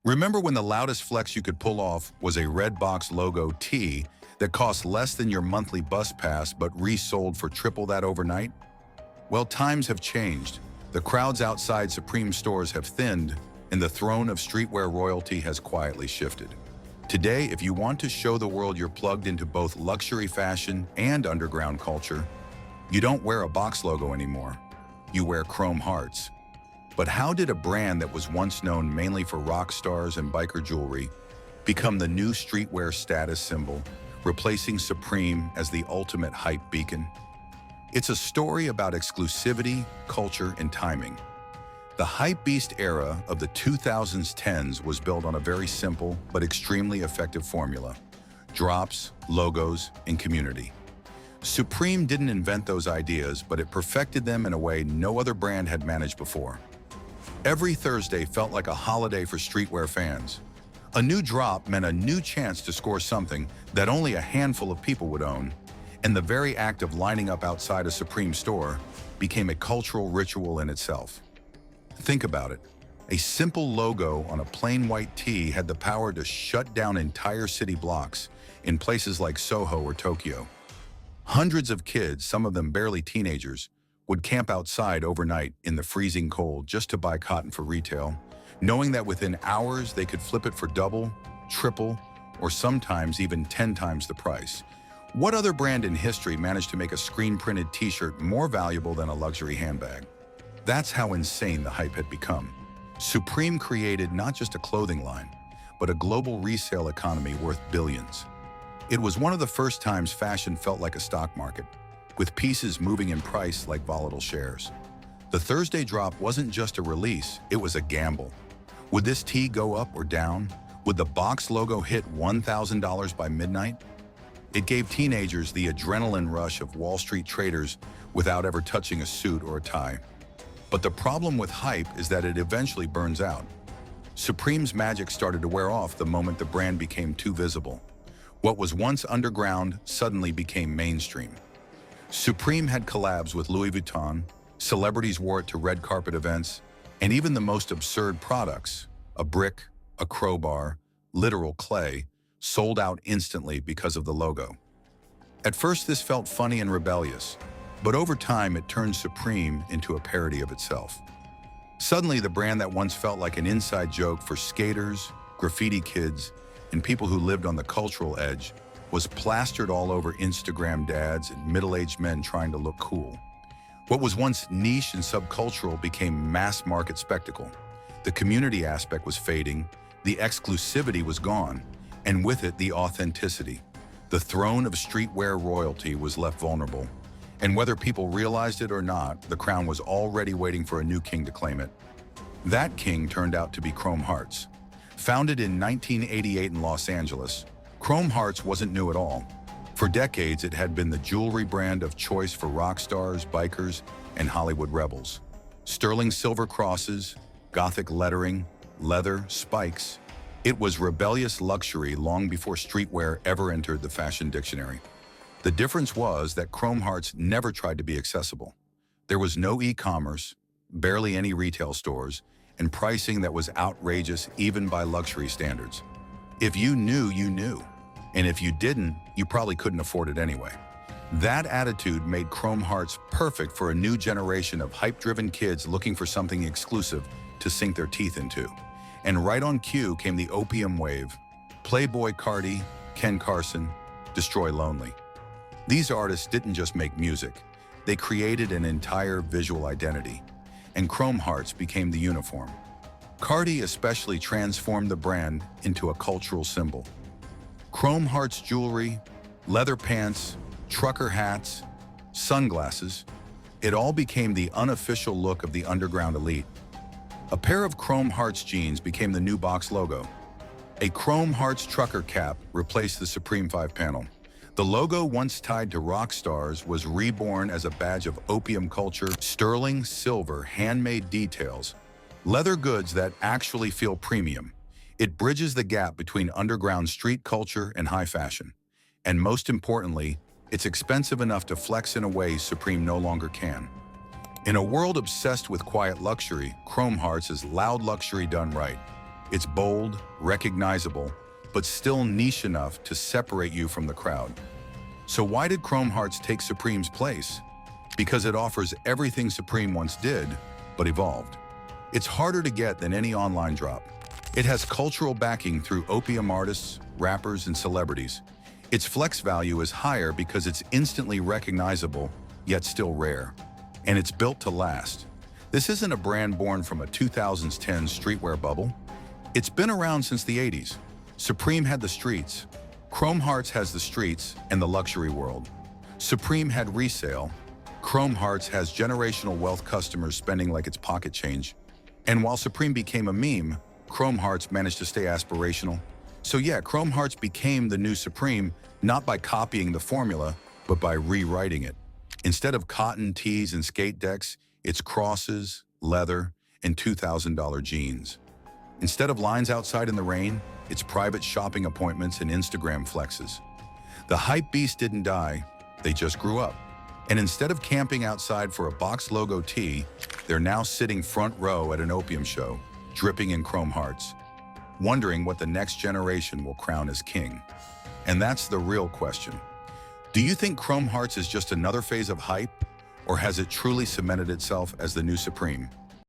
Remember when the loudest flex you could pull off was a red box logo tee that cost less than your monthly bus pass but resold for triple that overnight? Well, times have changed. The crowds outside Supreme stores have thinned, and the throne of streetwear royalty has quietly shifted. Today, if you want to show the world you're plugged into both luxury fashion and underground culture, you don't wear a box logo anymore. You wear chrome hearts. But how did a brand that was once known mainly for rock stars and biker jewelry become the new streetwear status symbol, replacing Supreme as the ultimate hype beacon? It's a story about exclusivity, culture, and timing. The Hypebeast era of the 2010s was built on a very simple but extremely effective formula: drops, logos, and community. Supreme didn't invent those ideas, but it perfected them in a way no other brand had managed before. Every Thursday felt like a holiday for streetwear fans. A new drop meant a new chance to score something that only a handful of people would own, and the very act of lining up outside a Supreme store became a cultural ritual in itself. Think about it. A simple logo on a plain white tee had the power to shut down entire city blocks in places like Soho or Tokyo. Hundreds of kids, some of them barely teenagers, would camp outside overnight in the freezing cold just to buy cotton for retail, knowing that within hours they could flip it for double, triple, or sometimes even 10 times the price. What other brand in history managed to make a screen-printed t-shirt more valuable than a luxury handbag? That's how insane the hype had become. Supreme created not just a clothing line, but a global resale economy worth billions. It was one of the first times fashion felt like a stock market, with pieces moving in price like volatile shares. The Thursday drop wasn't just a release, it was a gamble. Would this tee go up or down? Would the box logo hit $1,000 by midnight? It gave teenagers the adrenaline rush of Wall Street traders without ever touching a suit or a tie. But the problem with hype is that it eventually burns out. Supreme's magic started to wear off the moment the brand became too visible. What was once underground suddenly became mainstream. Supreme had collabs with Louis Vuitton, celebrities wore it to red carpet events, and even the most absurd products, a brick, a crowbar, literal clay, sold out instantly because of the logo. At first this felt funny and rebellious, but over time it turned Supreme into a parody of itself. Suddenly the brand that once felt like an inside joke for skaters, graffiti kids, and people who lived on the cultural edge was plastered all over Instagram dads and middle-aged men trying to look cool. What was once niche and subcultural became mass-market spectacle. The community aspect was fading, the exclusivity was gone, and with it the authenticity. The throne of streetwear royalty was left vulnerable. And whether people realized it or not, the crown was already waiting for a new king to claim it. That king turned out to be Chrome Hearts. Founded in 1988 in Los Angeles, Chrome Hearts wasn't new at all. For decades, it had been the jewelry brand of choice for rock stars, bikers, and Hollywood rebels. Sterling silver crosses, gothic lettering, leather, spikes. It was rebellious luxury long before streetwear ever entered the fashion dictionary. The difference was that Chrome Hearts never tried to be accessible. There was no e-commerce, barely any retail stores, and pricing that was outrageous even by luxury standards. If you knew, you knew. And if you didn't, you probably couldn't afford it anyway. That attitude made Chrome Hearts perfect for a new generation of hype-driven kids looking for something exclusive to sink their teeth into. And right on cue came the Opium wave. Playboi Carti, Carson, Destroy Lonely. These artists didn't just make music, they created an entire visual identity, and Chrome Hearts became the uniform. Carti especially transformed the brand into a cultural symbol. Chrome Hearts jewelry, leather pants, trucker hats, sunglasses, it all became the unofficial look of the underground elite. A pair of Chrome Hearts jeans became the new box logo. A Chrome Hearts trucker cap replaced the Supreme 5 panel. The logo, once tied to rock stars, was reborn as a badge of opium culture, sterling silver, handmade details, leather goods that actually feel premium. It bridges the gap between underground street culture and high fashion. And most importantly, it's expensive enough to flex in a way Supreme no longer can. In a world obsessed with quiet luxury, Chrome Hearts is loud luxury done right. It's bold, recognizable, but still niche enough to separate you from the crowd. So why did Chrome Hearts take Supreme's place? Because it offers everything Supreme once did, but evolved. It's harder to get than any online drop. It has cultural backing through Opium artists, rappers, and celebrities. Its flex value is higher because it's instantly recognizable, yet still rare. And it's built to last. This isn't a brand born from a 2010 streetwear bubble. It's been around since the 80s. Supreme had the streets. Chrome Hearts has the streets and the luxury world. Supreme had resale. Chrome Hearts has generational wealth customers spending like it's pocket change. And while Supreme became a meme, Chrome Hearts managed to stay aspirational. So yeah, Chrome Hearts became the new Supreme, not by copying the formula, but by rewriting it. Instead of cotton tees and skate decks, it's crosses, leather, and $2,000 jeans. Instead of lines outside in the rain, it's private shopping appointments and Instagram flexes. The Hypebeast didn't die, they just grew up. And instead of camping outside for a box logo tee, they're now sitting front row at an Opium show, dripping in Chrome Hearts, wondering what the next generation will crown as king. And that's the real question. Do you think Chrome Hearts is just another phase of hype, or has it truly cemented itself as the new Supreme?